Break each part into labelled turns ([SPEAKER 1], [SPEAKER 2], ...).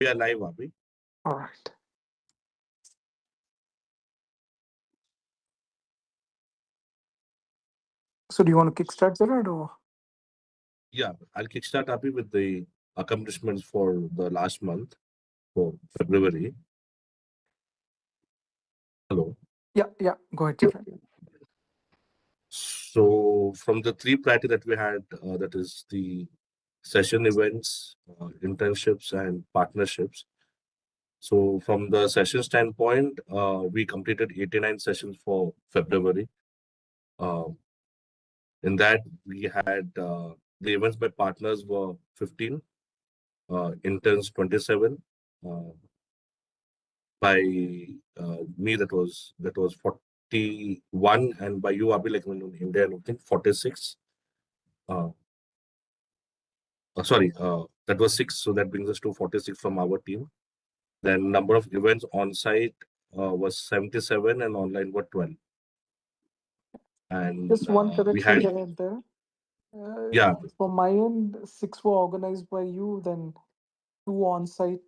[SPEAKER 1] We are live, Abhi.
[SPEAKER 2] All right. So do you want to kickstart, Gerard, or?
[SPEAKER 1] Yeah, I'll kickstart Abhi with the accomplishments for the last month, for February. Hello.
[SPEAKER 2] Yeah. Go ahead, Gerard.
[SPEAKER 1] So from the three priority that we had, that is the session events, internships, and partnerships. So from the session standpoint, we completed 89 sessions for February. Uh, in that, we had the events by partners were 15, interns 27, uh, by me that was 41, and by you Abhi, like in India I think 46. uh, Sorry, that was 6, so that brings us to 46 from our team. Then number of events on site was 77 and online were 12. And
[SPEAKER 2] Just one
[SPEAKER 1] we
[SPEAKER 2] correction,
[SPEAKER 1] had,
[SPEAKER 2] Gerard, there.
[SPEAKER 1] yeah,
[SPEAKER 2] From my end, 6 were organized by you, then 2 on-site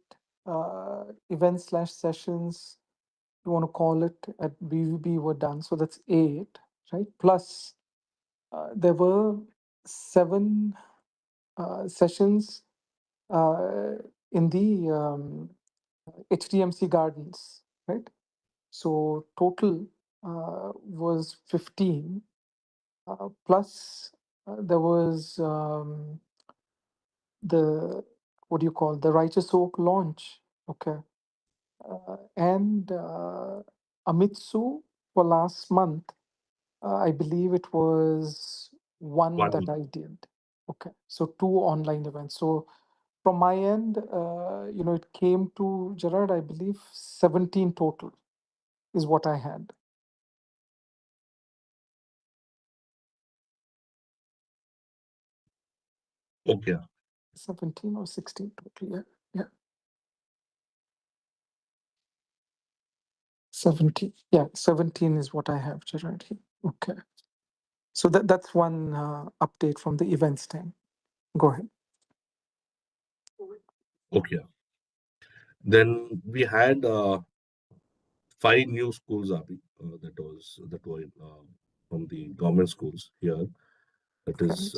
[SPEAKER 2] events slash sessions, you want to call it, at BVB were done. So that's 8, right? Plus, there were 7 sessions in the HDMC gardens, right? So total was 15, plus there was the, what do you call, the Righteous Oak launch, okay, and Amitsu for last month. I believe it was one that
[SPEAKER 1] one.
[SPEAKER 2] I did. Okay, so 2 online events. So from my end, it came to, Gerard, I believe 17 total is what I had.
[SPEAKER 1] Okay.
[SPEAKER 2] 17 or 16 total, yeah. 17. Yeah, 17 is what I have, Gerard, here. Okay. So that's one update from the events team. Go ahead.
[SPEAKER 1] Okay. Then we had 5 new schools, Abhi, that were from the government schools here. That
[SPEAKER 2] Okay.
[SPEAKER 1] is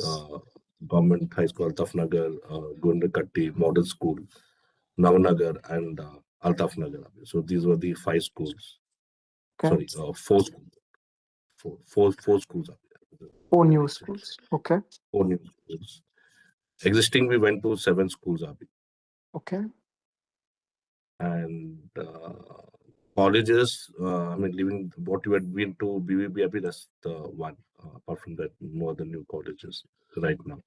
[SPEAKER 1] Government High School, Altaf Nagar, Gundakatti Model School, Navanagar, and Altaf Nagar. So these were the 5 schools.
[SPEAKER 2] Okay.
[SPEAKER 1] Sorry, 4 schools. Four schools.
[SPEAKER 2] 4 new schools. Okay.
[SPEAKER 1] 4 new schools. Existing, we went to 7 schools, Abhi.
[SPEAKER 2] Okay.
[SPEAKER 1] And colleges, I mean, leaving what you had been to BVB, Abhi, that's the one. Apart from that, no other new colleges right now.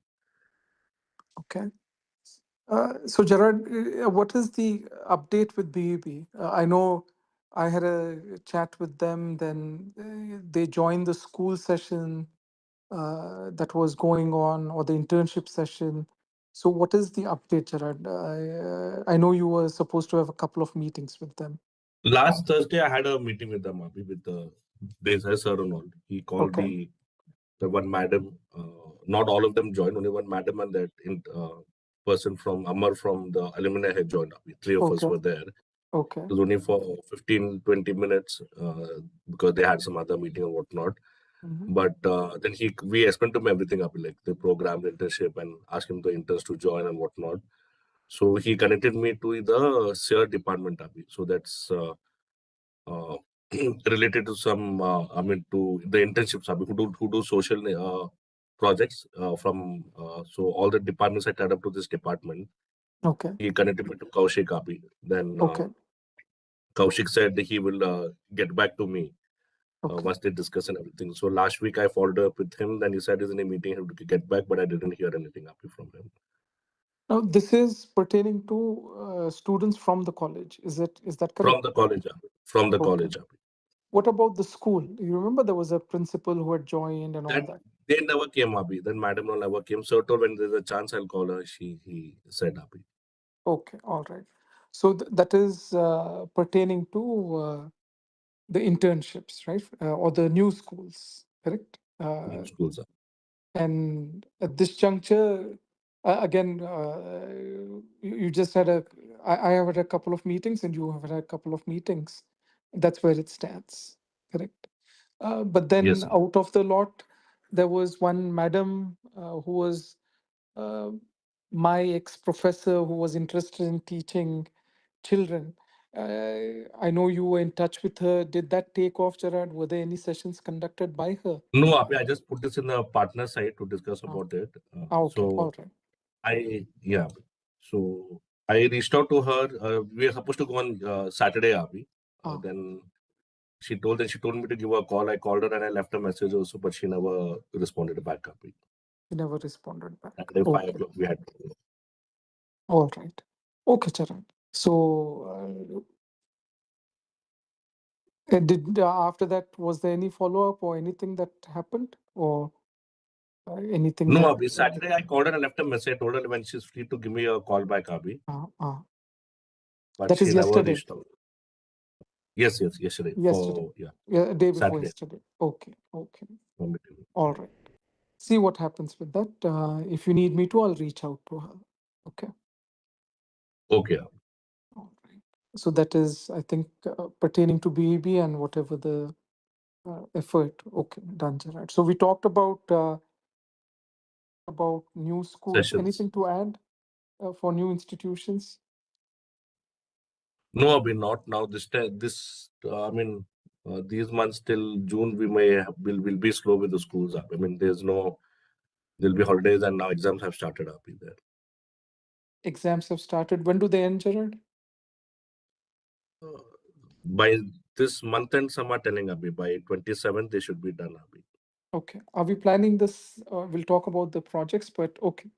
[SPEAKER 2] Okay. So Gerard, what is the update with BEB? I know I had a chat with them, then they joined the school session that was going on, or the internship session. So what is the update, Gerard? I know you were supposed to have a couple of meetings with them.
[SPEAKER 1] Last Thursday, I had a meeting with them, Abhi, with the Desai sir and all. He called
[SPEAKER 2] Okay.
[SPEAKER 1] the one madam. Not all of them joined, only one madam and that person from Amar from the alumni had joined. Abhi. 3 of us
[SPEAKER 2] Okay.
[SPEAKER 1] were there.
[SPEAKER 2] Okay.
[SPEAKER 1] It was only for 15, 20 minutes because they had some other meeting or whatnot.
[SPEAKER 2] Mhm.
[SPEAKER 1] But then we explained to him everything up, like the program, the internship, and asked him the interest to join and whatnot. So he connected me to the SEER department, Abhi. So that's uh, related to some, I mean, to the internships, Abhi, who do social projects from. So all the departments are tied up to this department.
[SPEAKER 2] Okay.
[SPEAKER 1] He connected me to Kaushik, Abhi. Then
[SPEAKER 2] Okay.
[SPEAKER 1] Kaushik said he will get back to me
[SPEAKER 2] Okay.
[SPEAKER 1] once they discuss and everything. So last week I followed up with him. Then he said he's in a meeting, he have to get back, but I didn't hear anything Abhi from him.
[SPEAKER 2] Now, this is pertaining to students from the college. Is that
[SPEAKER 1] From
[SPEAKER 2] correct?
[SPEAKER 1] the college, Abhi. From the
[SPEAKER 2] Okay.
[SPEAKER 1] college, Abhi.
[SPEAKER 2] What about the school? You remember there was a principal who had joined and all
[SPEAKER 1] That
[SPEAKER 2] that.
[SPEAKER 1] they never came, Abhi. Then madam no never came. So told when there's a chance, I'll call her. He said, Abhi.
[SPEAKER 2] Okay, all right. So that is pertaining to the internships, right? Or the new schools, correct?
[SPEAKER 1] New schools.
[SPEAKER 2] And at this juncture, again, you just had I have had a couple of meetings and you have had a couple of meetings. That's where it stands. Correct. But then
[SPEAKER 1] Yes, sir.
[SPEAKER 2] out of the lot, there was one madam who was uh, my ex-professor who was interested in teaching children. I know you were in touch with her. Did that take off, Gerard? Were there any sessions conducted by her?
[SPEAKER 1] No, I just put this in the partner side to discuss
[SPEAKER 2] Ah,
[SPEAKER 1] about it.
[SPEAKER 2] okay, all right.
[SPEAKER 1] Yeah. So I reached out to her. We were supposed to go on Saturday, Abhi.
[SPEAKER 2] Ah,
[SPEAKER 1] Then she told me to give her a call. I called her and I left a message also, but she never responded back, Abhi.
[SPEAKER 2] you never responded back.
[SPEAKER 1] Saturday, five
[SPEAKER 2] Okay,
[SPEAKER 1] o'clock, we had.
[SPEAKER 2] all right. Okay, Charan. So, did after that was there any follow up or anything that happened or anything
[SPEAKER 1] No,
[SPEAKER 2] that
[SPEAKER 1] Abhi. Saturday, I called her and left a message. Told her when she's free to give me a call back, Abhi.
[SPEAKER 2] uh, uh,
[SPEAKER 1] But
[SPEAKER 2] that
[SPEAKER 1] she
[SPEAKER 2] is
[SPEAKER 1] never
[SPEAKER 2] yesterday?
[SPEAKER 1] reached out. Yes, yes, yesterday.
[SPEAKER 2] Yesterday,
[SPEAKER 1] Yeah,
[SPEAKER 2] yeah, day before
[SPEAKER 1] Saturday.
[SPEAKER 2] yesterday. Okay, okay,
[SPEAKER 1] For meeting.
[SPEAKER 2] all right. See what happens with that. If you need me to, I'll reach out to her. Okay.
[SPEAKER 1] Okay, Abhi.
[SPEAKER 2] All right. So that is, I think, pertaining to BEB and whatever the effort. Okay, done, Gerard. So we talked about new schools.
[SPEAKER 1] Sessions.
[SPEAKER 2] Anything to add for new institutions?
[SPEAKER 1] No, Abhi, not now. I mean, these months till June, we may will be slow with the schools. I mean, there'll be holidays and now exams have started, Abhi, there.
[SPEAKER 2] Exams have started. When do they end, Gerard?
[SPEAKER 1] Uh, by this month end, some are telling, Abhi, by 27th, they should be done, Abhi.
[SPEAKER 2] Okay. Are we planning this? We'll talk about the projects, but okay.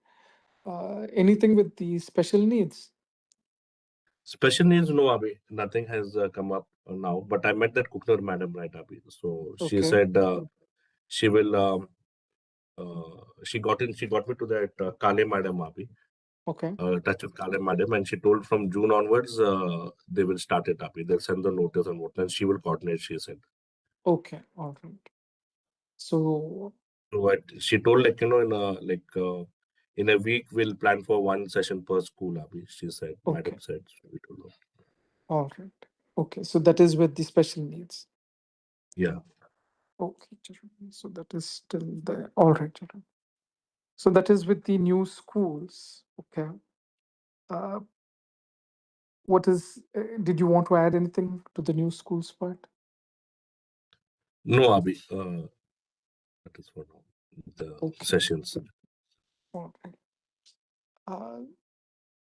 [SPEAKER 2] Anything with the special needs?
[SPEAKER 1] Special needs, no, Abhi. Nothing has come up now, but I met that Cookner madam, right, Abhi. So she
[SPEAKER 2] Okay.
[SPEAKER 1] said she will, she got me to that Kale madam, Abhi.
[SPEAKER 2] Okay.
[SPEAKER 1] Touch with Kale madam, and she told from June onwards, they will start it up. They'll send the notice and what, and she will coordinate, she said.
[SPEAKER 2] Okay. All right. So,
[SPEAKER 1] So what she told, like, in a week, we'll plan for one session per school, Abhi, she said, madam
[SPEAKER 2] okay.
[SPEAKER 1] said. So we don't know.
[SPEAKER 2] All right. Okay. So that is with the special needs.
[SPEAKER 1] Yeah.
[SPEAKER 2] Okay. Children. So that is still there. All right. Children. So that is with the new schools. Okay. Uh, what is, did you want to add anything to the new schools part?
[SPEAKER 1] No, Abhi, that is for now. The
[SPEAKER 2] Okay.
[SPEAKER 1] sessions.
[SPEAKER 2] All right. Uh,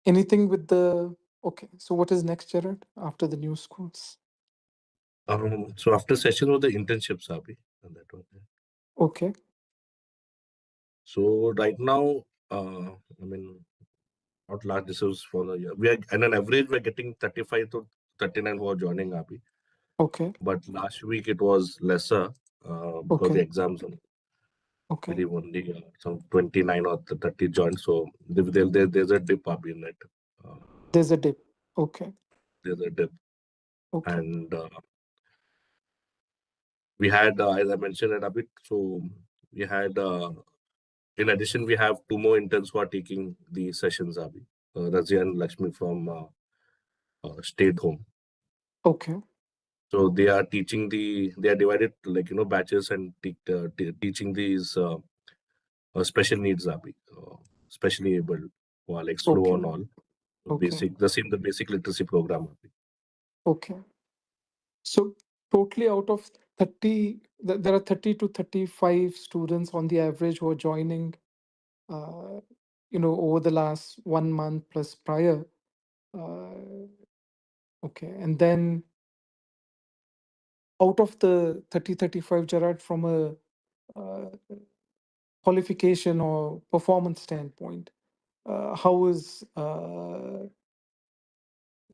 [SPEAKER 2] anything with the, okay. So what is next, Jared, after the new schools?
[SPEAKER 1] So after session was the internships, Abhi, and that was it.
[SPEAKER 2] Okay.
[SPEAKER 1] So right now, I mean, not large, this is for the year. We are, and on average, we're getting 35 to 39 who are joining, Abhi.
[SPEAKER 2] Okay.
[SPEAKER 1] But last week it was lesser because the
[SPEAKER 2] Okay.
[SPEAKER 1] exams, I
[SPEAKER 2] Okay.
[SPEAKER 1] believe only some 29 or 30 joined. So there's a dip up in it. Uh,
[SPEAKER 2] There's a dip. Okay.
[SPEAKER 1] there's a dip.
[SPEAKER 2] Okay.
[SPEAKER 1] And we had, as I mentioned it a bit, so we had, in addition, we have two more interns who are taking the sessions, Abhi. Razia and Lakshmi from State Home.
[SPEAKER 2] Okay.
[SPEAKER 1] So they are teaching they are divided to, like, batches and teaching these special needs, Abhi, specially able, who are like slow
[SPEAKER 2] Okay.
[SPEAKER 1] and all.
[SPEAKER 2] Okay.
[SPEAKER 1] The basic literacy program, Abhi.
[SPEAKER 2] Okay. So totally out of 30, there are 30 to 35 students on the average who are joining, uh, over the last 1 month plus prior. Uh, okay. And then out of the 30, 35, Gerard, from a uh, qualification or performance standpoint, how is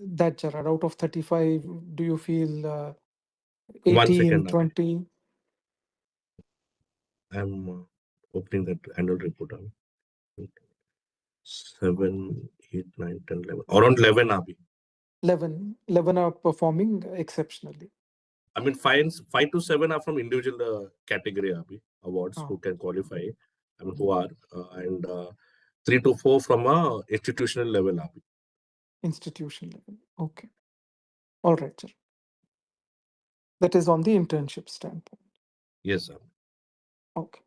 [SPEAKER 2] that, Gerard? Out of 35, do you feel
[SPEAKER 1] 1
[SPEAKER 2] 18,
[SPEAKER 1] second, Abhi.
[SPEAKER 2] 20?
[SPEAKER 1] I'm opening that annual report, Abhi. 7, 8, 9, 10, 11. Around 11, Abhi.
[SPEAKER 2] 11 are performing exceptionally.
[SPEAKER 1] I mean, five to seven are from individual category, Abhi, awards
[SPEAKER 2] Ah,
[SPEAKER 1] who can qualify. I mean, who are and 3 to 4 from a institutional level, Abhi.
[SPEAKER 2] Institution level. Okay. All right, sir. That is on the internship standpoint.
[SPEAKER 1] Yes, Abhi.
[SPEAKER 2] Okay.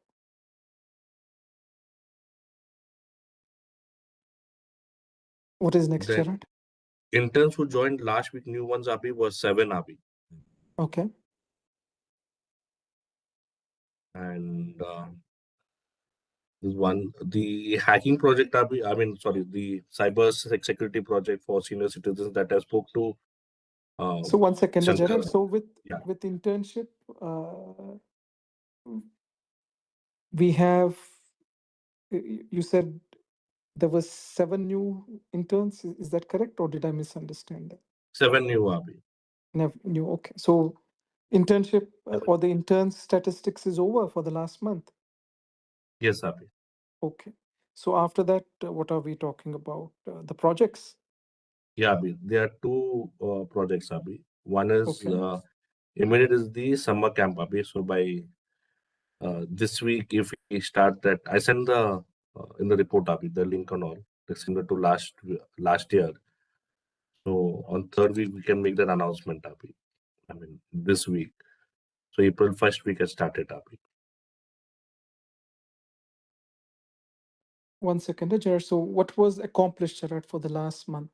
[SPEAKER 2] What is next,
[SPEAKER 1] Then
[SPEAKER 2] Gerard?
[SPEAKER 1] interns who joined last week, new ones, Abhi, was 7, Abhi.
[SPEAKER 2] Okay.
[SPEAKER 1] And this one, the hacking project, Abhi, I mean, sorry, the security project for senior citizens that I spoke to
[SPEAKER 2] So 1 second,
[SPEAKER 1] Shankar.
[SPEAKER 2] Gerard. So with
[SPEAKER 1] Yeah,
[SPEAKER 2] with internship, we have. You said there was 7 new interns. Is that correct, or did I misunderstand that?
[SPEAKER 1] 7 new, Abhi.
[SPEAKER 2] Never new. Okay. So internship
[SPEAKER 1] Seven.
[SPEAKER 2] or the intern statistics is over for the last month.
[SPEAKER 1] Yes, Abhi.
[SPEAKER 2] Okay. So after that, what are we talking about? The projects.
[SPEAKER 1] Yeah, Abhi. There are two projects, Abhi. One is
[SPEAKER 2] Okay.
[SPEAKER 1] immediate is the summer camp, Abhi. So by this week, if we start that, I send the in the report, Abhi, the link and all. It's similar to last year. So on third week, we can make that announcement, Abhi. I mean, this week. So April first week has started, Abhi.
[SPEAKER 2] 1 second, Gerard. So what was accomplished, Gerard, for the last month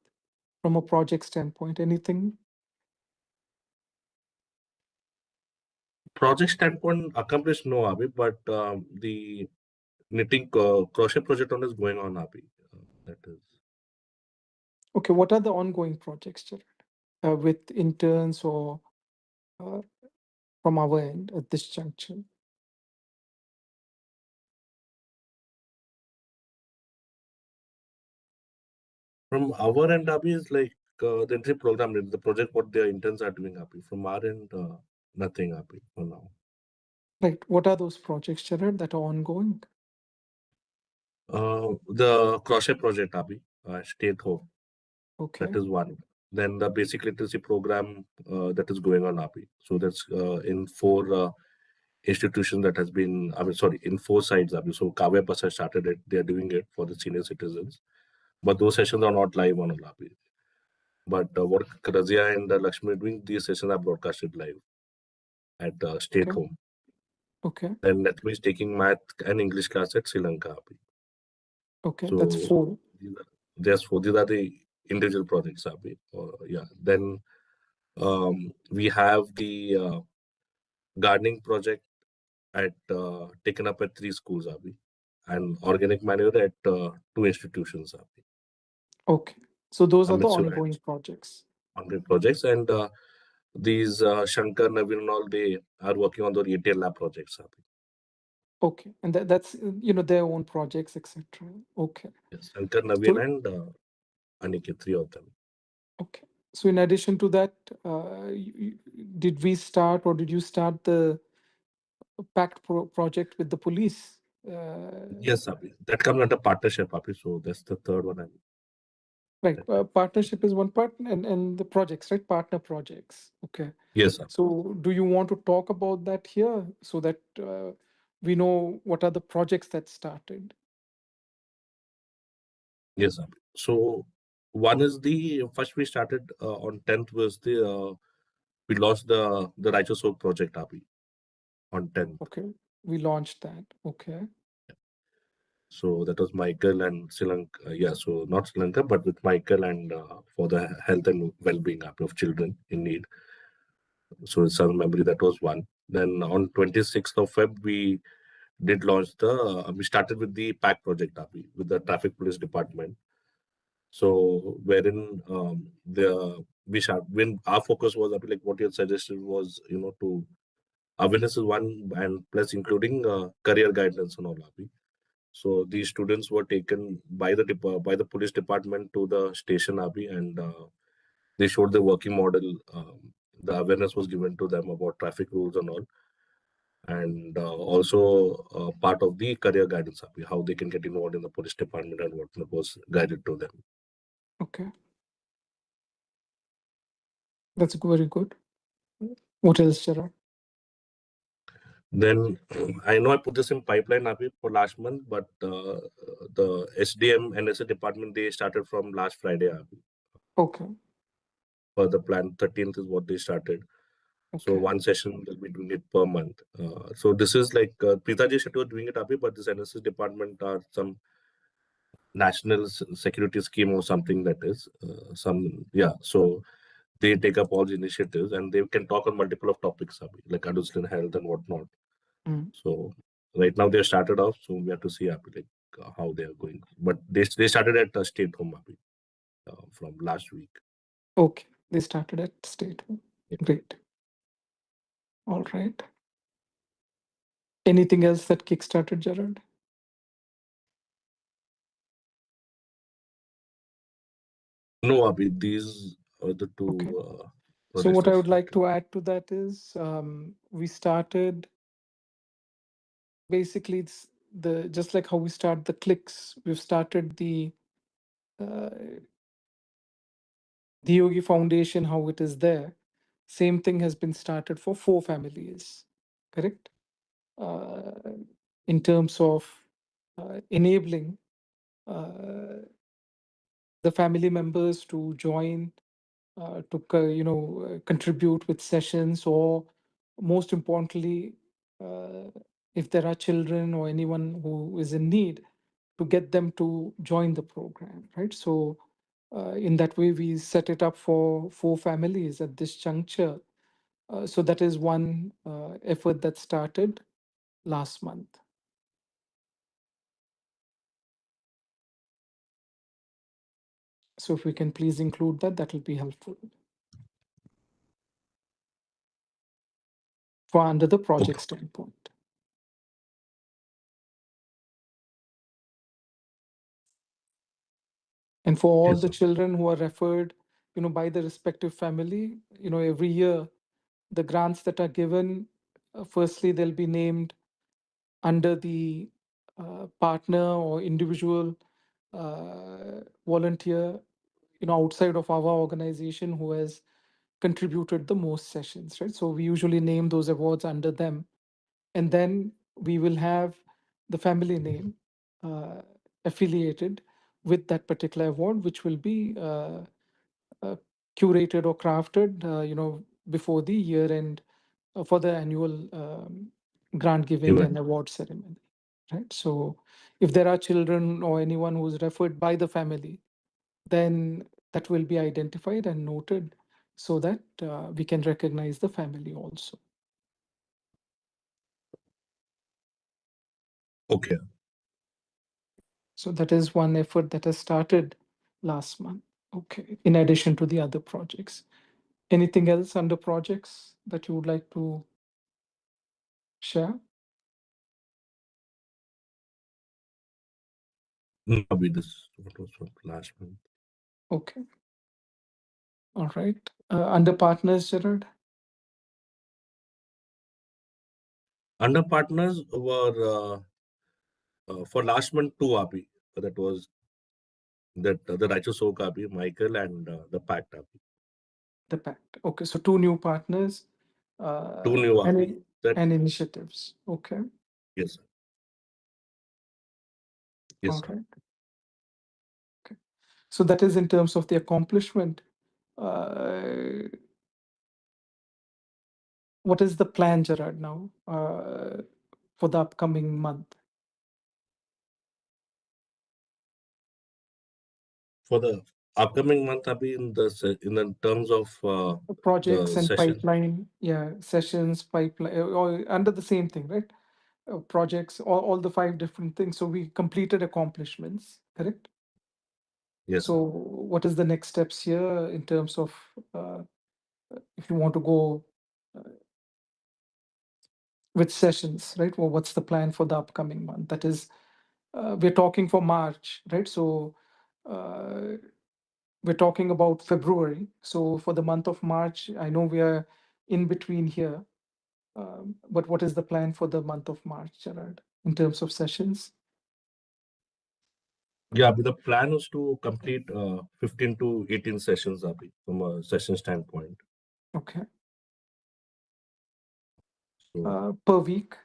[SPEAKER 2] from a project standpoint? Anything?
[SPEAKER 1] Project standpoint accomplished no, Abhi, but the knitting crochet project on is going on, Abhi. That is.
[SPEAKER 2] Okay. What are the ongoing projects, Gerard, with interns or uh, from our end at this juncture?
[SPEAKER 1] From our end, Abhi, is like the entry program, the project what the interns are doing, Abhi. From our end, nothing, Abhi, for now.
[SPEAKER 2] Right. What are those projects, Gerard, that are ongoing?
[SPEAKER 1] The crochet project, Abhi, stay at home.
[SPEAKER 2] Okay.
[SPEAKER 1] That is one. Then the basic literacy program that is going on, Abhi. So that's in 4 institutions that has been, I mean, sorry, in 4 sites, Abhi. So Kavya Pas has started it. They are doing it for the senior citizens. But those sessions are not live on Abhi. But what Razia and Lakshmi are doing, these sessions are broadcasted live at stay at
[SPEAKER 2] Okay.
[SPEAKER 1] home.
[SPEAKER 2] Okay.
[SPEAKER 1] Then Lakshmi is taking math and English class at Sri Lanka, Abhi.
[SPEAKER 2] Okay. That's
[SPEAKER 1] So
[SPEAKER 2] 4.
[SPEAKER 1] these are the individual projects, Abhi. Yeah. Then we have the gardening project at taken up at 3 schools, Abhi, and organic manure at 2 institutions, Abhi.
[SPEAKER 2] Okay. So those are the
[SPEAKER 1] Amit Suraj
[SPEAKER 2] ongoing projects.
[SPEAKER 1] on the projects, and these Shankar, Navin, and all they are working on the retail lab projects, Abhi.
[SPEAKER 2] Okay. And that's, their own projects, etc. Okay.
[SPEAKER 1] Yes, Shankar, Navin,
[SPEAKER 2] So,
[SPEAKER 1] and Aniket, 3 of them.
[SPEAKER 2] okay. So in addition to that, did we start or did you start the pact project with the police?
[SPEAKER 1] Yes, Abhi. That comes under partnership, Abhi. So that's the third one.
[SPEAKER 2] Right.
[SPEAKER 1] That,
[SPEAKER 2] Partnership is one part, and the projects, right? Partner projects. Okay.
[SPEAKER 1] yes, Abhi.
[SPEAKER 2] So do you want to talk about that here so that we know what are the projects that started?
[SPEAKER 1] Yes, Abhi. So one is the first we started on 10th was the we launched the Righteous Oak project, Abhi, on 10th.
[SPEAKER 2] Okay. We launched that. Okay.
[SPEAKER 1] So that was Michael and Sri Lanka. Yeah, so not Sri Lanka, but with Michael and for the health and well-being of children in need. So it's some memory that was one. Then on 26th of Feb, we did launch we started with the PAC project, Abhi, with the Traffic Police Department. So wherein when our focus was, Abhi, like what you had suggested was, to awareness is one, and plus including career guidance and all, Abhi. So these students were taken by by the police department to the station, Abhi, and they showed the working model. The awareness was given to them about traffic rules and all, and also part of the career guidance, Abhi, how they can get involved in the police department and what was guided to them.
[SPEAKER 2] Okay. That's very good. What else, Gerard?
[SPEAKER 1] Then I know I put this in pipeline Abhi for last month, but the SDM and NSA department, they started from last Friday Abhi.
[SPEAKER 2] Okay.
[SPEAKER 1] For the plan, 13th is what they started. So
[SPEAKER 2] Okay.
[SPEAKER 1] one session will be doing it per month. So this is like Pritaji said was doing it Abhi, but this NSS department are some national security scheme or something that is So they take up all the initiatives and they can talk on multiple of topics Abhi, like adolescent health and whatnot.
[SPEAKER 2] Mm.
[SPEAKER 1] So right now they started off, so we have to see Abhi, like how they are going. But they started at state home Abhi, from last week.
[SPEAKER 2] Okay. They started at state.
[SPEAKER 1] Yeah.
[SPEAKER 2] Great. All right. Anything else that kickstarted, Gerard?
[SPEAKER 1] No Abhi, these are the
[SPEAKER 2] Okay.
[SPEAKER 1] two
[SPEAKER 2] So
[SPEAKER 1] projects
[SPEAKER 2] what I
[SPEAKER 1] that
[SPEAKER 2] would like
[SPEAKER 1] started.
[SPEAKER 2] to add to that is we started basically it's the just like how we start the clicks, we've started uh, the Yogi Foundation, how it is there. Same thing has been started for 4 families, correct? Uh, in terms of enabling the family members to join, contribute with sessions, or most importantly, uh, if there are children or anyone who is in need, to get them to join the program, right? So in that way, we set it up for 4 families at this juncture. So that is one effort that started last month. So if we can please include that, that will be helpful for under the project
[SPEAKER 1] Okay.
[SPEAKER 2] standpoint. And for all
[SPEAKER 1] Yes,
[SPEAKER 2] the
[SPEAKER 1] sir.
[SPEAKER 2] children who are referred, by the respective family, every year, the grants that are given, firstly, they'll be named under the partner or individual volunteer, outside of our organization who has contributed the most sessions, right? So we usually name those awards under them. And then we will have the family name affiliated with that particular award, which will be curated or crafted, before the year end for the annual grant giving and
[SPEAKER 1] Event.
[SPEAKER 2] award ceremony, right? So if there are children or anyone who's referred by the family, then that will be identified and noted so that we can recognize the family also.
[SPEAKER 1] Okay.
[SPEAKER 2] So that is one effort that has started last month. Okay. In addition to the other projects. Anything else under projects that you would like to share?
[SPEAKER 1] No, Abhi, this what was from last month.
[SPEAKER 2] Okay. All right. Under partners, Gerard?
[SPEAKER 1] Under partners were for last month two Abhi. That was that the Righteous Oak Abhi, Michael, and the Pact Abhi.
[SPEAKER 2] The pact. Okay. So two new partners
[SPEAKER 1] Two new Abhi.
[SPEAKER 2] and,
[SPEAKER 1] That
[SPEAKER 2] and initiatives. Okay.
[SPEAKER 1] yes, sir. Yes,
[SPEAKER 2] All
[SPEAKER 1] sir.
[SPEAKER 2] right. Okay. So that is in terms of the accomplishment. Uh, what is the plan, Gerard, now for the upcoming month?
[SPEAKER 1] For the upcoming month, Abhi, in the terms of
[SPEAKER 2] Projects
[SPEAKER 1] the
[SPEAKER 2] and
[SPEAKER 1] session.
[SPEAKER 2] pipeline, yeah, sessions, pipeline, or under the same thing, right? Projects, all the 5 different things. So we completed accomplishments, correct?
[SPEAKER 1] Yes,
[SPEAKER 2] So
[SPEAKER 1] sir.
[SPEAKER 2] what is the next steps here in terms of if you want to go with sessions, right? Well, what's the plan for the upcoming month? That is, we're talking for March, right? So uh, we're talking about February. So for the month of March, I know we are in between here. But what is the plan for the month of March, Gerard, in terms of sessions?
[SPEAKER 1] Yeah, but the plan was to complete 15 to 18 sessions, Abhi, from a session standpoint.
[SPEAKER 2] Okay.
[SPEAKER 1] So
[SPEAKER 2] Per week?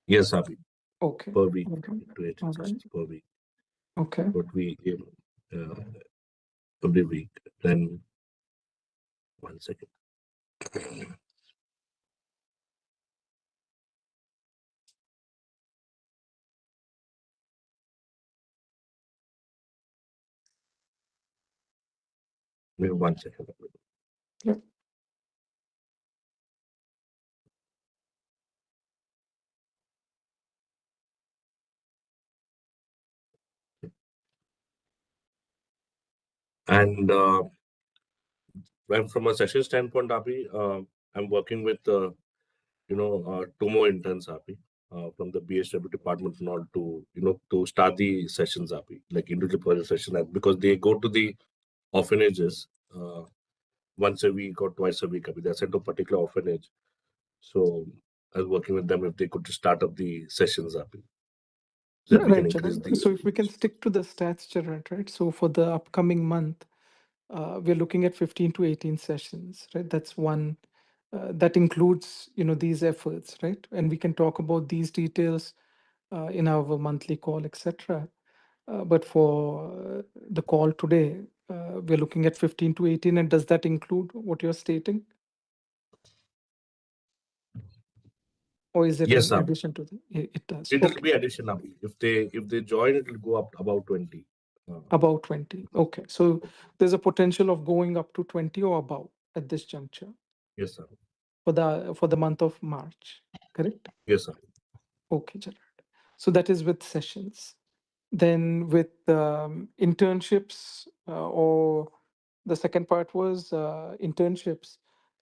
[SPEAKER 1] Yes, Abhi,
[SPEAKER 2] Okay.
[SPEAKER 1] per week,
[SPEAKER 2] Okay.
[SPEAKER 1] 8 to 18
[SPEAKER 2] All right.
[SPEAKER 1] sessions per week.
[SPEAKER 2] Okay.
[SPEAKER 1] What we uh, every week. Then 1 second. Maybe 1 second.
[SPEAKER 2] Yeah.
[SPEAKER 1] And when from a session standpoint, Abhi, I'm working with two more interns, Abhi, from the BHW department in order to to start the sessions, Abhi, like individual project session, and because they go to the orphanages once a week or twice a week. Abhi, they're sent to a particular orphanage, so I was working with them if they could start up the sessions, Abhi, so that we can
[SPEAKER 2] Right,
[SPEAKER 1] increase
[SPEAKER 2] Gerard.
[SPEAKER 1] the.
[SPEAKER 2] So if we can stick to the stats, Gerard, right? So for the upcoming month, we're looking at 15 to 18 sessions, right? That's one. That includes, these efforts, right? And we can talk about these details in our monthly call, etc. But for the call today, we're looking at 15 to 18. And does that include what you're stating? Or is it
[SPEAKER 1] Yes,
[SPEAKER 2] in
[SPEAKER 1] Abhi.
[SPEAKER 2] addition to the, it does.
[SPEAKER 1] It will
[SPEAKER 2] Okay.
[SPEAKER 1] be addition, Abhi. If they join, it will go up about 20.
[SPEAKER 2] About 20. Okay. So there's a potential of going up to 20 or above at this juncture
[SPEAKER 1] Yes, sir.
[SPEAKER 2] for the month of March. Correct?
[SPEAKER 1] Yes, sir.
[SPEAKER 2] Okay, Gerard. So that is with sessions. Then with internships, or the second part was internships.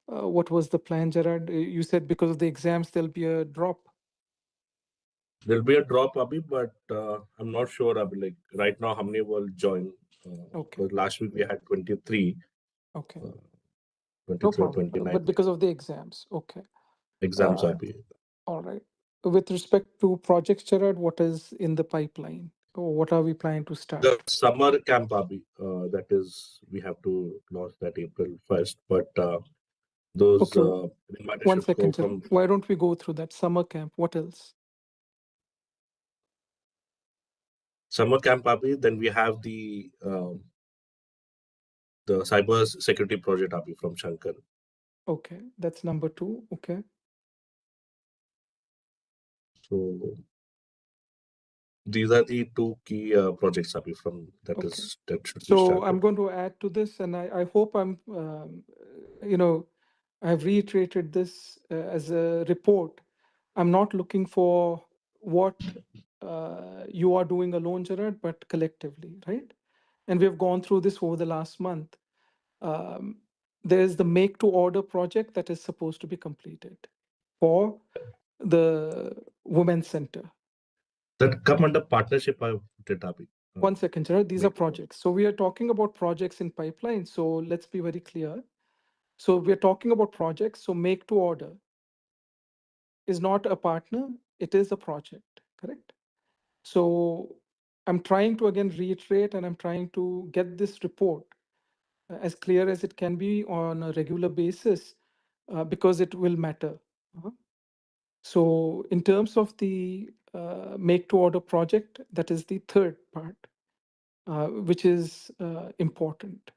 [SPEAKER 2] What was the plan, Gerard? You said because of the exams, there'll be a drop.
[SPEAKER 1] There'll be a drop, Abhi, but I'm not sure, Abhi, like right now, how many will join?
[SPEAKER 2] Okay.
[SPEAKER 1] Because last week we had 23,
[SPEAKER 2] Okay.
[SPEAKER 1] uh,
[SPEAKER 2] No
[SPEAKER 1] 23 or
[SPEAKER 2] problem.
[SPEAKER 1] 29
[SPEAKER 2] But because of the exams. Okay.
[SPEAKER 1] exams,
[SPEAKER 2] Uh,
[SPEAKER 1] Abhi.
[SPEAKER 2] all right. With respect to projects, Gerard, what is in the pipeline? Or what are we planning to start?
[SPEAKER 1] The summer camp, Abhi, that is, we have to launch that April 1st, but those
[SPEAKER 2] Okay. One
[SPEAKER 1] mentorships go
[SPEAKER 2] second, Gerard.
[SPEAKER 1] from
[SPEAKER 2] Why don't we go through that summer camp? What else?
[SPEAKER 1] summer camp, Abhi. Then we have the cyber security project, Abhi, from Shankar.
[SPEAKER 2] Okay. That's number two. Okay.
[SPEAKER 1] So these are the two key projects, Abhi, from
[SPEAKER 2] Okay.
[SPEAKER 1] that should be
[SPEAKER 2] So I'm
[SPEAKER 1] started.
[SPEAKER 2] going to add to this, and I hope you know, I've reiterated this as a report. I'm not looking for what you are doing alone, Gerard, but collectively, right? And we've gone through this over the last month. Um, there's the make to order project that is supposed to be completed for the Women's Center.
[SPEAKER 1] That come under partnership, I did, Abhi.
[SPEAKER 2] One second, Gerard. These are
[SPEAKER 1] Make it.
[SPEAKER 2] projects. So we are talking about projects in pipeline. So let's be very clear. So we're talking about projects. So make to order is not a partner, it is a project, correct? So I'm trying to again reiterate and I'm trying to get this report as clear as it can be on a regular basis because it will matter. Uh-huh. So in terms of the make to order project, that is the third part, which is important.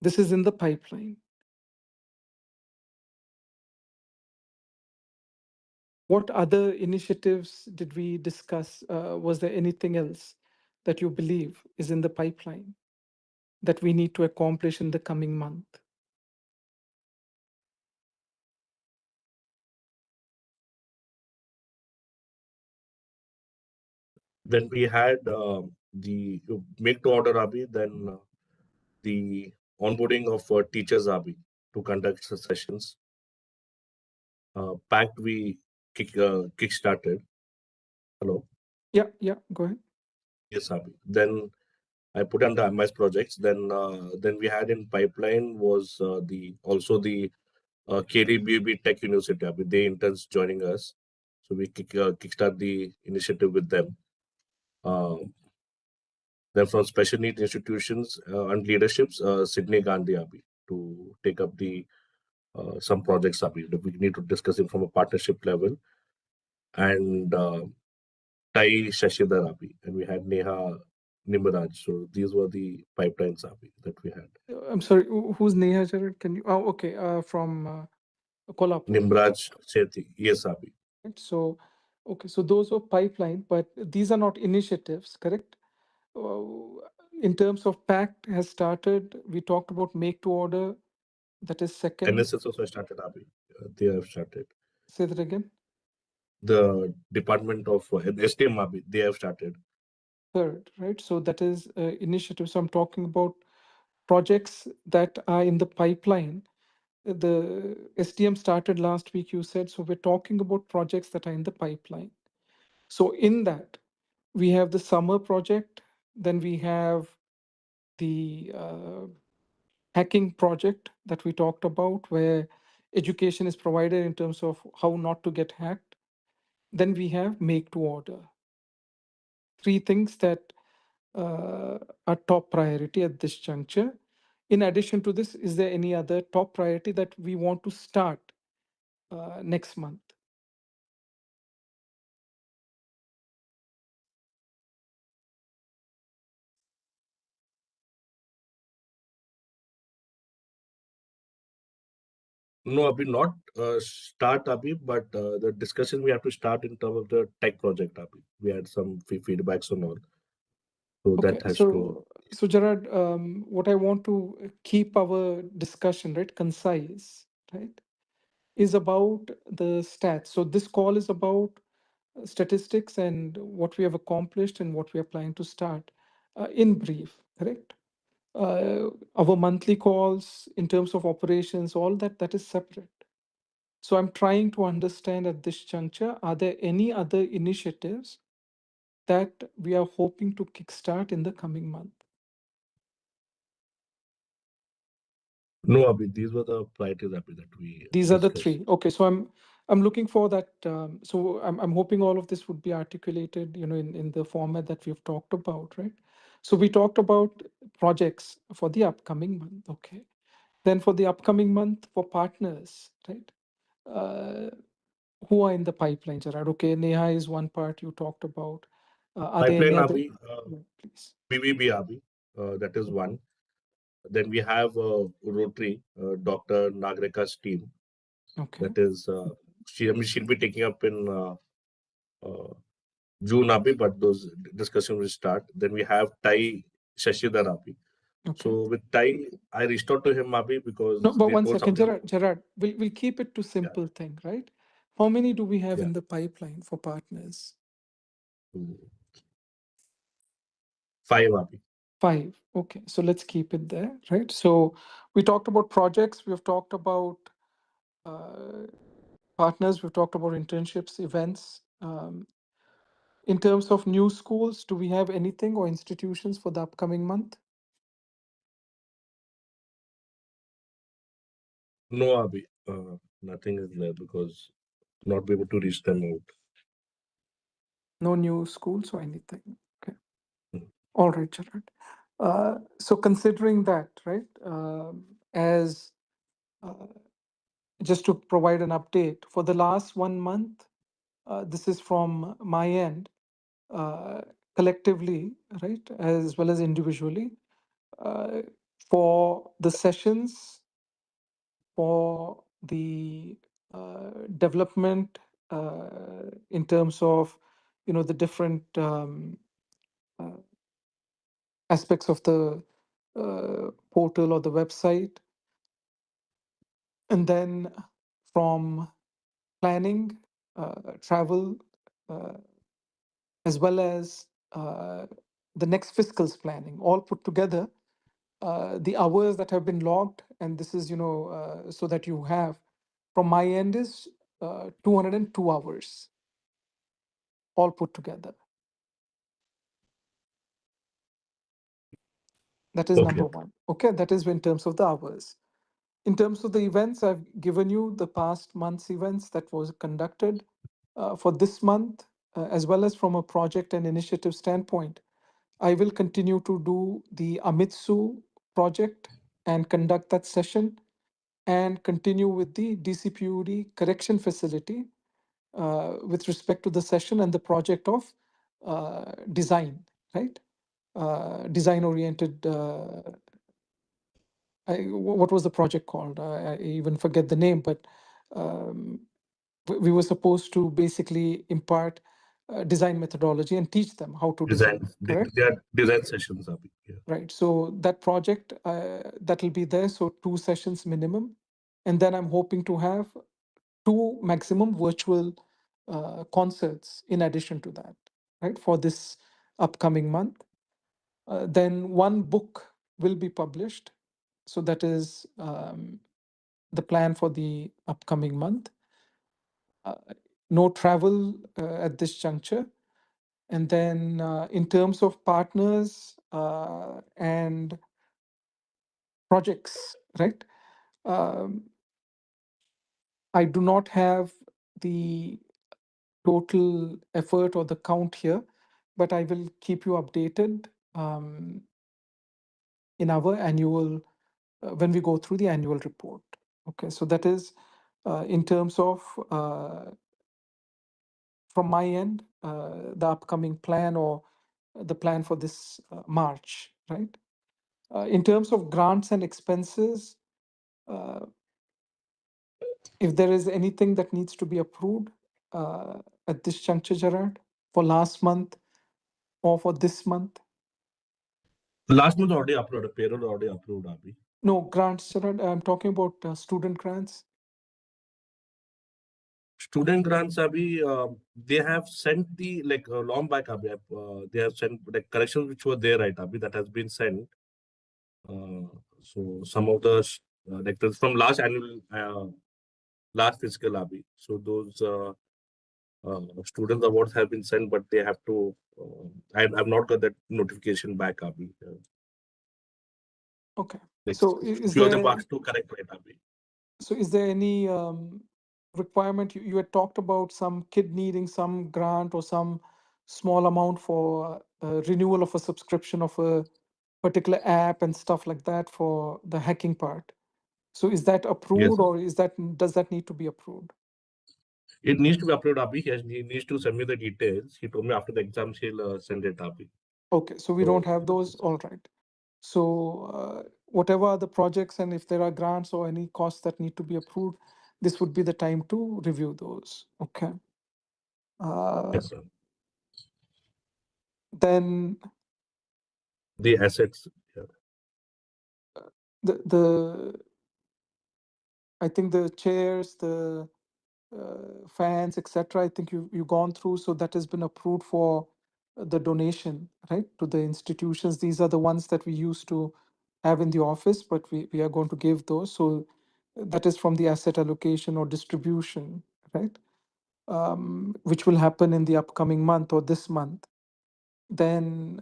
[SPEAKER 2] This is in the pipeline. What other initiatives did we discuss? Was there anything else that you believe is in the pipeline that we need to accomplish in the coming month?
[SPEAKER 1] Then we had the make to order, Abhi. Then the onboarding of teachers, Abhi, to conduct sessions. Pact we kick started. Hello.
[SPEAKER 2] Yeah, go ahead.
[SPEAKER 1] Yes, Abhi. Then I put under MS projects. Then we had in pipeline was the also the KDBB Tech University. Abhi. They interns joining us, so we kickstart the initiative with them. Uh, then from special needs institutions and leaderships, Sydney Gandhi, Abhi, to take up the some projects, Abhi, that we need to discuss it from a partnership level. and Tai Shashidhar Abi, and we had Neha Nimraj. So these were the pipelines Abi that we had.
[SPEAKER 2] I'm sorry, who's Neha Jared? Can you? Oh, okay, from Kolhapur.
[SPEAKER 1] Nimraj Sethi, yes Abi.
[SPEAKER 2] Right? So, okay, so those were pipeline, but these are not initiatives, correct? In terms of pact has started, we talked about make to order. That is second.
[SPEAKER 1] NSS also started Abi. They have started.
[SPEAKER 2] Say that again.
[SPEAKER 1] The Department of STM Abi, they have started.
[SPEAKER 2] Third, right? So that is initiative. So I'm talking about projects that are in the pipeline. The STM started last week, you said. So we're talking about projects that are in the pipeline. So in that, we have the summer project, then we have the hacking project that we talked about, where education is provided in terms of how not to get hacked. Then we have make to order. Three things that are top priority at this juncture. In addition to this, is there any other top priority that we want to start next month?
[SPEAKER 1] No, Abhi, not start Abhi, but the discussion we have to start in terms of the tech project Abhi. We had some feedbacks on all, so
[SPEAKER 2] Okay,
[SPEAKER 1] that has to.
[SPEAKER 2] so Gerard, what I want to keep our discussion right concise, right, is about the stats. So this call is about statistics and what we have accomplished and what we are planning to start in brief, correct? Our monthly calls in terms of operations, all that is separate. So I'm trying to understand at this juncture, are there any other initiatives that we are hoping to kickstart in the coming month?
[SPEAKER 1] No, Abhi, these were the priorities Abhi that we
[SPEAKER 2] These are the
[SPEAKER 1] discussed.
[SPEAKER 2] three. Okay, so I'm looking for that. So I'm hoping all of this would be articulated, in the format that we've talked about, right? So we talked about projects for the upcoming month. Okay, then for the upcoming month for partners, right? Uh, who are in the pipeline, Gerard? Okay, Neha is one part you talked about. Are there any
[SPEAKER 1] Pipeline
[SPEAKER 2] other?
[SPEAKER 1] Abhi,
[SPEAKER 2] Yeah, please.
[SPEAKER 1] BBB Abhi, that is one. Then we have Rotary, Dr. Nagrika's team.
[SPEAKER 2] Okay,
[SPEAKER 1] That is, I mean, she'll be taking up in uh, June Abhi, but those discussions will start. Then we have Tai Shashidhar Abhi.
[SPEAKER 2] okay.
[SPEAKER 1] So with Tai, I reached out to him Abhi
[SPEAKER 2] No,
[SPEAKER 1] because
[SPEAKER 2] but
[SPEAKER 1] we
[SPEAKER 2] one
[SPEAKER 1] told
[SPEAKER 2] second,
[SPEAKER 1] something.
[SPEAKER 2] Gerard. We'll keep it to
[SPEAKER 1] Yeah,
[SPEAKER 2] simple thing, right? How many do we have
[SPEAKER 1] yeah.
[SPEAKER 2] in the pipeline for partners?
[SPEAKER 1] Mm. Five Abhi.
[SPEAKER 2] Five. Okay, so let's keep it there, right? So we talked about projects, we've talked about uh, partners, we've talked about internships, events. In terms of new schools, do we have anything or institutions for the upcoming month?
[SPEAKER 1] No Abhi. Nothing is there because not be able to reach them out.
[SPEAKER 2] No new schools or anything. Okay.
[SPEAKER 1] Mm.
[SPEAKER 2] All right, Gerard. So considering that, right, as just to provide an update, for the last 1 month, this is from my end, uh, collectively, right, as well as individually, uh, for the sessions, for the development in terms of, the different uh, aspects of the portal or the website, and then from planning, travel, uh, as well as the next fiscal's planning, all put together, the hours that have been logged, and this is, so that you have, from my end is 202 hours, all put together. That is
[SPEAKER 1] Okay,
[SPEAKER 2] number
[SPEAKER 1] okay.
[SPEAKER 2] one. Okay, that is in terms of the hours. In terms of the events, I've given you the past month's events that was conducted for this month, as well as from a project and initiative standpoint. I will continue to do the Amitsu project and conduct that session and continue with the DCPUD correction facility with respect to the session and the project of design, right? Design oriented. What was the project called? I even forget the name, but um, we were supposed to basically impart design methodology and teach them how to
[SPEAKER 1] Design,
[SPEAKER 2] design, correct?
[SPEAKER 1] they are design sessions, Abhi. Yeah.
[SPEAKER 2] Right. So that project that will be there. So 2 sessions minimum, and then I'm hoping to have 2 maximum virtual concerts in addition to that, right? For this upcoming month. Then one book will be published. So that is the plan for the upcoming month. Uh, no travel at this juncture. And then in terms of partners and projects, right? Um, I do not have the total effort or the count here, but I will keep you updated in our annual, when we go through the annual report. Okay, so that is in terms of, from my end, the upcoming plan or the plan for this March, right? In terms of grants and expenses, uh, if there is anything that needs to be approved uh, at this juncture, Gerard, for last month or for this month?
[SPEAKER 1] Last month already approved, payroll already approved, Abhi.
[SPEAKER 2] No, grants, Gerard. I'm talking about student grants.
[SPEAKER 1] Student grants, Abhi, they have sent the, like, long back, Abhi, they have sent like corrections which were there, right, Abhi, that has been sent. Uh, so some of the like from last annual, last fiscal, Abhi. So those student awards have been sent, but they have to. I've not got that notification back, Abhi.
[SPEAKER 2] Okay.
[SPEAKER 1] Like
[SPEAKER 2] So
[SPEAKER 1] few of them asked to correct, right, Abhi.
[SPEAKER 2] is there any requirement? You had talked about some kid needing some grant or some small amount for renewal of a subscription of a particular app and stuff like that for the hacking part. So is that
[SPEAKER 1] Yes,
[SPEAKER 2] approved or does that need to be approved?
[SPEAKER 1] it needs to be uploaded, Abhi. He needs to send me the details. He told me after the exams he'll send it, Abhi.
[SPEAKER 2] Okay, so we don't
[SPEAKER 1] So
[SPEAKER 2] have those. All right. So whatever are the projects and if there are grants or any costs that need to be approved, this would be the time to review those. Okay. Uh,
[SPEAKER 1] yes, sir.
[SPEAKER 2] then
[SPEAKER 1] The assets. Yeah.
[SPEAKER 2] the I think the chairs, the fans, etc. I think you gone through. So that has been approved for the donation, right, to the institutions. These are the ones that we used to have in the office, but we are going to give those. So that is from the asset allocation or distribution, right? Which will happen in the upcoming month or this month. Then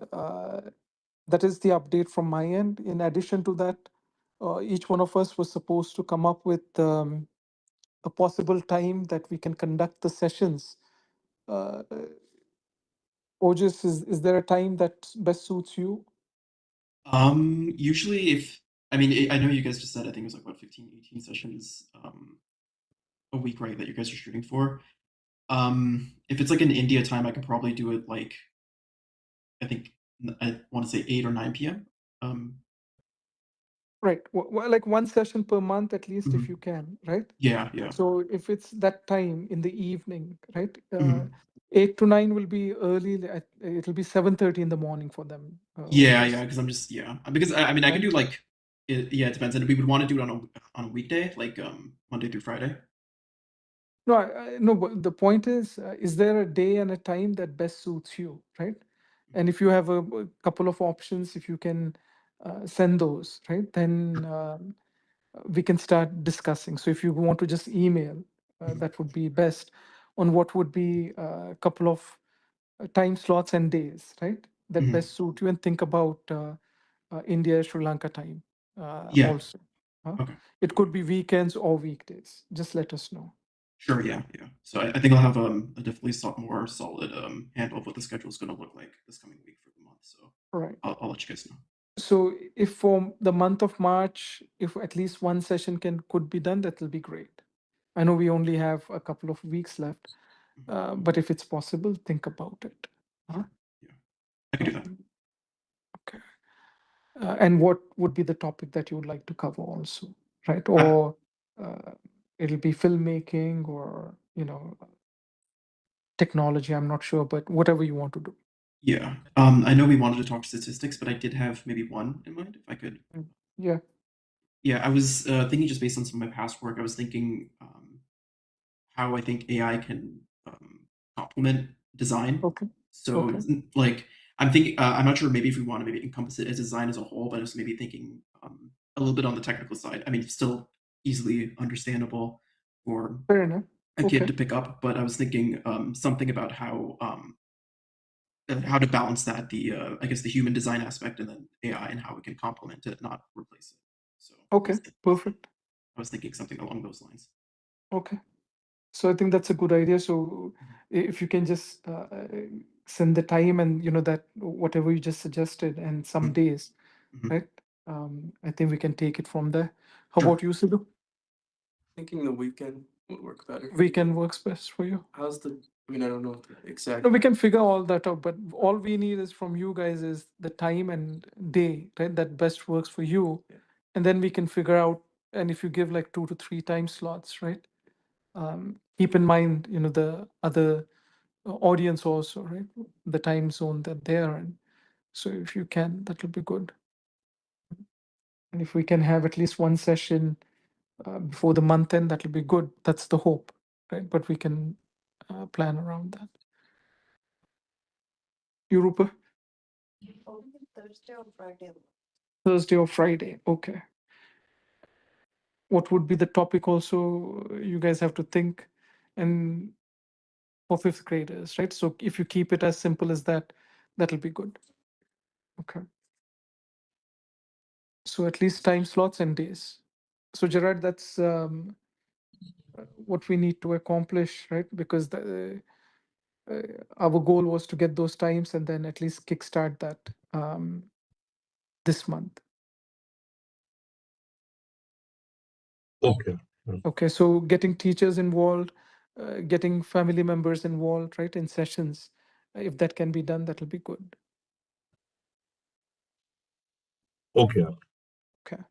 [SPEAKER 2] that is the update from my end. In addition to that, each one of us was supposed to come up with a possible time that we can conduct the sessions. Uh, Otis, is there a time that best suits you?
[SPEAKER 3] Usually if I mean, I know you guys just said I think it was like what 15, 18 sessions a week, right, that you guys are shooting for. If it's like an India time, I could probably do it like I think I want to say 8 or 9 p.m. Um,
[SPEAKER 2] Right. Well, like one session per month at least, if
[SPEAKER 3] mhm.
[SPEAKER 2] you can, right?
[SPEAKER 3] Yeah, yeah.
[SPEAKER 2] So if it's that time in the evening, right?
[SPEAKER 3] Mhm.
[SPEAKER 2] 8 to 9 will be early. It'll be 7:30 in the morning for them,
[SPEAKER 3] Yeah, yeah,
[SPEAKER 2] Otis,
[SPEAKER 3] because I'm just because I mean I could do
[SPEAKER 2] right?
[SPEAKER 3] like yeah, it depends, and we would want to do it on a weekday, like Monday through Friday.
[SPEAKER 2] No, no. But the point is there a day and a time that best suits you, right? And if you have a couple of options, if you can send those, right, then we can start discussing. So if you want to just email,
[SPEAKER 3] Mhm.
[SPEAKER 2] that would be best on what would be a couple of time slots and days, right, that
[SPEAKER 3] Mhm.
[SPEAKER 2] best suit you, and think about India, Sri Lanka time
[SPEAKER 3] Yeah.
[SPEAKER 2] also. Huh?
[SPEAKER 3] Okay.
[SPEAKER 2] It could be weekends or weekdays. Just let us know.
[SPEAKER 3] Sure. Yeah. Yeah. So I think I'll have a definitely more solid handle of what the schedule is going to look like this coming week for the month. So
[SPEAKER 2] Right.
[SPEAKER 3] I'll let you guys know.
[SPEAKER 2] So if for the month of March, if at least one session could be done, that will be great. I know we only have a couple of weeks left, But if it's possible, think about it. Huh?
[SPEAKER 3] Yeah, I can do that.
[SPEAKER 2] Okay. And what would be the topic that you would like to cover also, right?
[SPEAKER 3] Uh,
[SPEAKER 2] Or uh, it'll be filmmaking or, technology, I'm not sure, but whatever you want to do.
[SPEAKER 3] yeah. I know we wanted to talk statistics, but I did have maybe one in mind, if I could.
[SPEAKER 2] Yeah.
[SPEAKER 3] Yeah, I was thinking just based on some of my past work, I was thinking how I think AI can complement design.
[SPEAKER 2] Okay.
[SPEAKER 3] So,
[SPEAKER 2] Okay.
[SPEAKER 3] like, I'm thinking, I'm not sure maybe if we want to maybe encompass it as design as a whole, but I was maybe thinking a little bit on the technical side. I mean, still easily understandable for
[SPEAKER 2] Fair enough.
[SPEAKER 3] a kid
[SPEAKER 2] Okay.
[SPEAKER 3] to pick up, but I was thinking something about how to balance that I guess the human design aspect and then AI and how it can complement it, not replace it. So
[SPEAKER 2] Okay. Perfect.
[SPEAKER 3] I was thinking something along those lines.
[SPEAKER 2] Okay. So I think that's a good idea. So if you can just send the time and that whatever you just suggested and some
[SPEAKER 3] Mhm.
[SPEAKER 2] days,
[SPEAKER 3] Mhm.
[SPEAKER 2] right? I think we can take it from there. How
[SPEAKER 3] Sure.
[SPEAKER 2] about you, Sidhu?
[SPEAKER 4] Thinking the weekend would work better.
[SPEAKER 2] Weekend works best for you.
[SPEAKER 4] How's the? I mean, I don't know the exact.
[SPEAKER 2] No, we can figure all that out, but all we need is from you guys is the time and day, right? That best works for you.
[SPEAKER 4] Yeah.
[SPEAKER 2] And then we can figure out, and if you give like 2 to 3 time slots, right? Keep in mind, the other audience also, right? The time zone that they're in. So if you can, that will be good. And if we can have at least one session before the month end, that will be good. That's the hope, right? But we can plan around that. Europa? Thursday or Friday. Okay. What would be the topic also? You guys have to think. And for fifth graders, right? So if you keep it as simple as that, that'll be good. Okay. So at least time slots and days. So Gerard, that's what we need to accomplish, right? Because our goal was to get those times and then at least kickstart that this month.
[SPEAKER 1] Okay.
[SPEAKER 2] Okay, so getting teachers involved, getting family members involved, right, in sessions. If that can be done, that'll be good.
[SPEAKER 1] Okay.
[SPEAKER 2] Okay.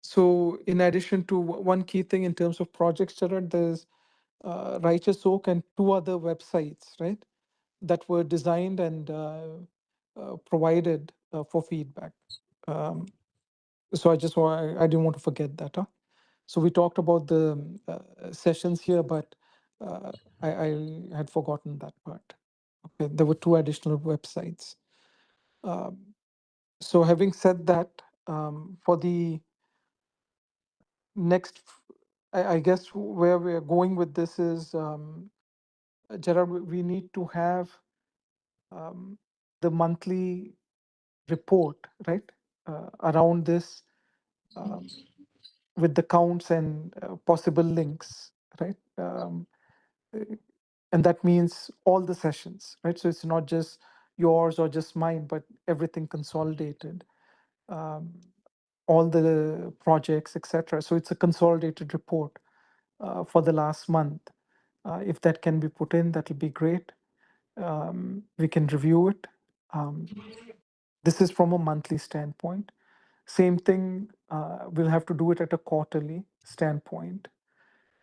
[SPEAKER 2] So in addition to one key thing in terms of projects, Gerard, there's Righteous Oak and 2 other websites, right, that were designed and provided for feedback. So I didn't want to forget that. Huh? So we talked about the sessions here, but I had forgotten that part. Okay, there were 2 additional websites. So having said that, for the next, I guess where we're going with this is, Gerard, we need to have the monthly report, right, around this with the counts and possible links, right? And that means all the sessions, right? So it's not just yours or just mine, but everything consolidated, all the projects, etc. So it's a consolidated report for the last month. If that can be put in, that'll be great. We can review it. This is from a monthly standpoint. Same thing, we'll have to do it at a quarterly standpoint,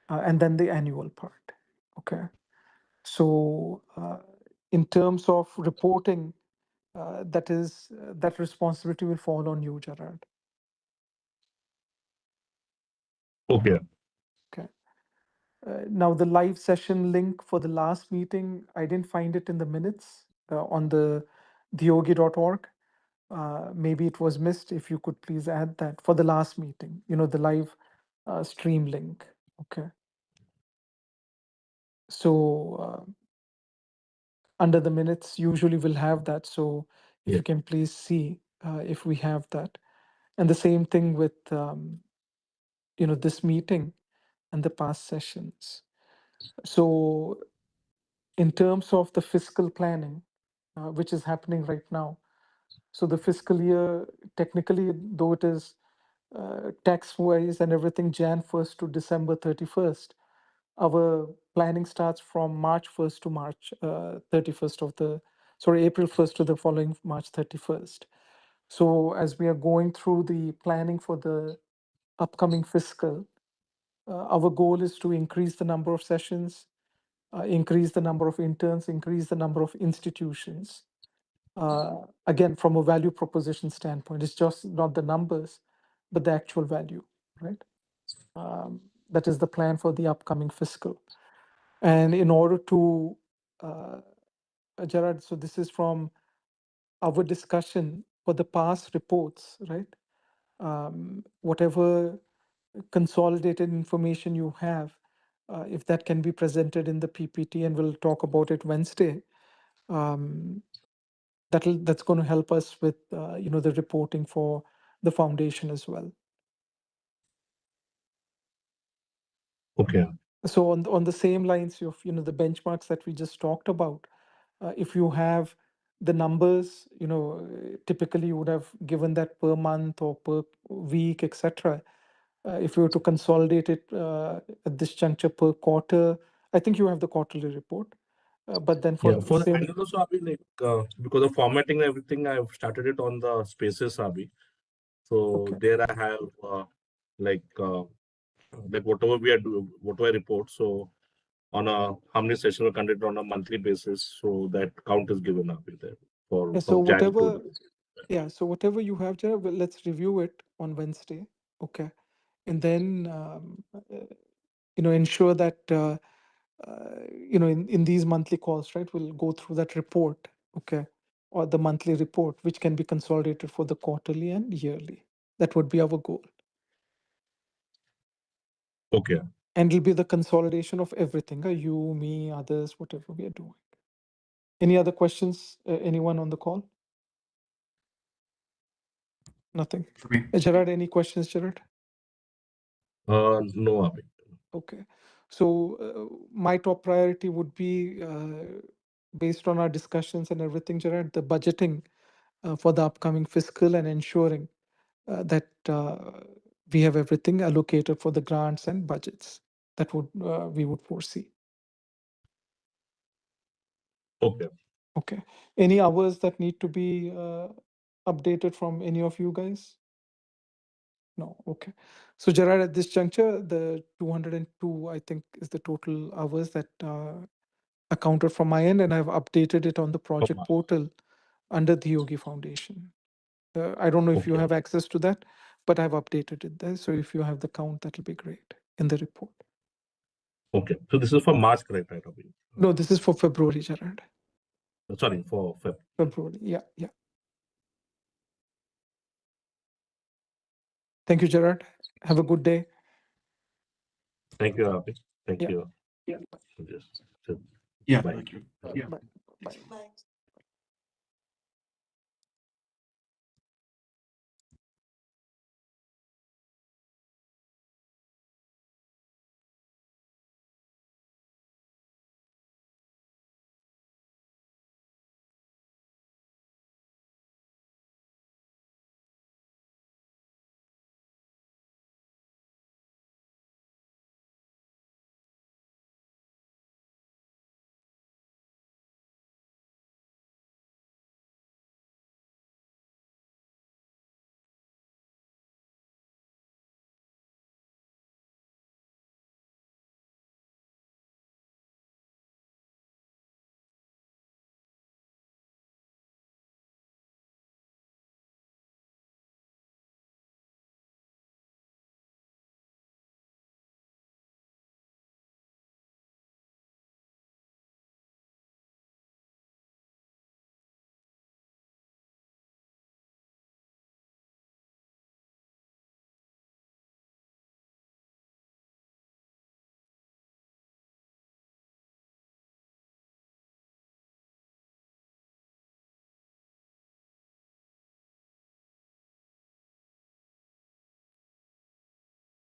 [SPEAKER 2] and then the annual part. Okay. So, in terms of reporting, that responsibility will fall on you, Gerard.
[SPEAKER 1] Okay.
[SPEAKER 2] Okay. Now, the live session link for the last meeting, I didn't find it in the minutes on the diogi.org. Maybe it was missed. If you could please add that for the last meeting, the live stream link. Okay. So, under the minutes, usually we'll have that. So, if
[SPEAKER 1] Yeah.
[SPEAKER 2] you can please see if we have that. And the same thing with this meeting and the past sessions. So in terms of the fiscal planning, which is happening right now, so the fiscal year, technically, though it is tax-wise and everything, Jan 1st to December 31st. Our planning starts from March 1st to March 31st April 1st to the following March 31st. So as we are going through the planning for the upcoming fiscal, our goal is to increase the number of sessions, increase the number of interns, increase the number of institutions. Again, from a value proposition standpoint, it's just not the numbers, but the actual value, right? That is the plan for the upcoming fiscal. And in order to, Gerard, so this is from our discussion for the past reports, right? Whatever consolidated information you have, if that can be presented in the PPT, and we'll talk about it Wednesday, that's going to help us with the reporting for the foundation as well.
[SPEAKER 1] Okay.
[SPEAKER 2] So on the same lines of the benchmarks that we just talked about, if you have the numbers, typically you would have given that per month or per week, etc. If you were to consolidate it at this juncture per quarter, I think you have the quarterly report. But then for
[SPEAKER 1] Yeah, for the
[SPEAKER 2] same,
[SPEAKER 1] annual also, Abhi, because of formatting and everything, I've started it on the spaces, Abhi. So
[SPEAKER 2] okay.
[SPEAKER 1] there I have like whatever we are doing, whatever report. So on how many sessions were conducted on a monthly basis. So that count is given up there for
[SPEAKER 2] Yeah, so
[SPEAKER 1] from Jan
[SPEAKER 2] whatever,
[SPEAKER 1] to.
[SPEAKER 2] so whatever you have, Jared, well, let's review it on Wednesday, okay, and then ensure that in these monthly calls, right, we'll go through that report, okay, or the monthly report, which can be consolidated for the quarterly and yearly. That would be our goal.
[SPEAKER 1] Okay.
[SPEAKER 2] And it'll be the consolidation of everything, you, me, others, whatever we are doing. Any other questions? Anyone on the call? Nothing.
[SPEAKER 3] For me.
[SPEAKER 2] Gerard, any questions, Gerard?
[SPEAKER 1] No, Abhi.
[SPEAKER 2] Okay. So my top priority would be, based on our discussions and everything, Gerard, the budgeting for the upcoming fiscal and ensuring that we have everything allocated for the grants and budgets that we would foresee.
[SPEAKER 1] Okay.
[SPEAKER 2] Okay. Any hours that need to be updated from any of you guys? No. Okay. So Gerard, at this juncture, the 202, I think, is the total hours that accounted from my end, and I've updated it on the project portal under the Yogi Foundation. I don't know if you
[SPEAKER 1] Okay.
[SPEAKER 2] have access to that, but I've updated it there. So if you have the count, that'll be great in the report.
[SPEAKER 1] Okay. So this is for March, correct, right, Abhi?
[SPEAKER 2] No, this is for February, Gerard.
[SPEAKER 1] Sorry, for Feb.
[SPEAKER 2] February. Yeah. Yeah. Thank you, Gerard. Have a good day.
[SPEAKER 1] Thank you, Abhi. Thank
[SPEAKER 2] Yeah.
[SPEAKER 1] you.
[SPEAKER 2] Yeah.
[SPEAKER 1] Yes.
[SPEAKER 3] Yeah.
[SPEAKER 1] Bye.
[SPEAKER 3] Thank you.
[SPEAKER 2] Bye. Bye.
[SPEAKER 3] Thanks.
[SPEAKER 2] Bye.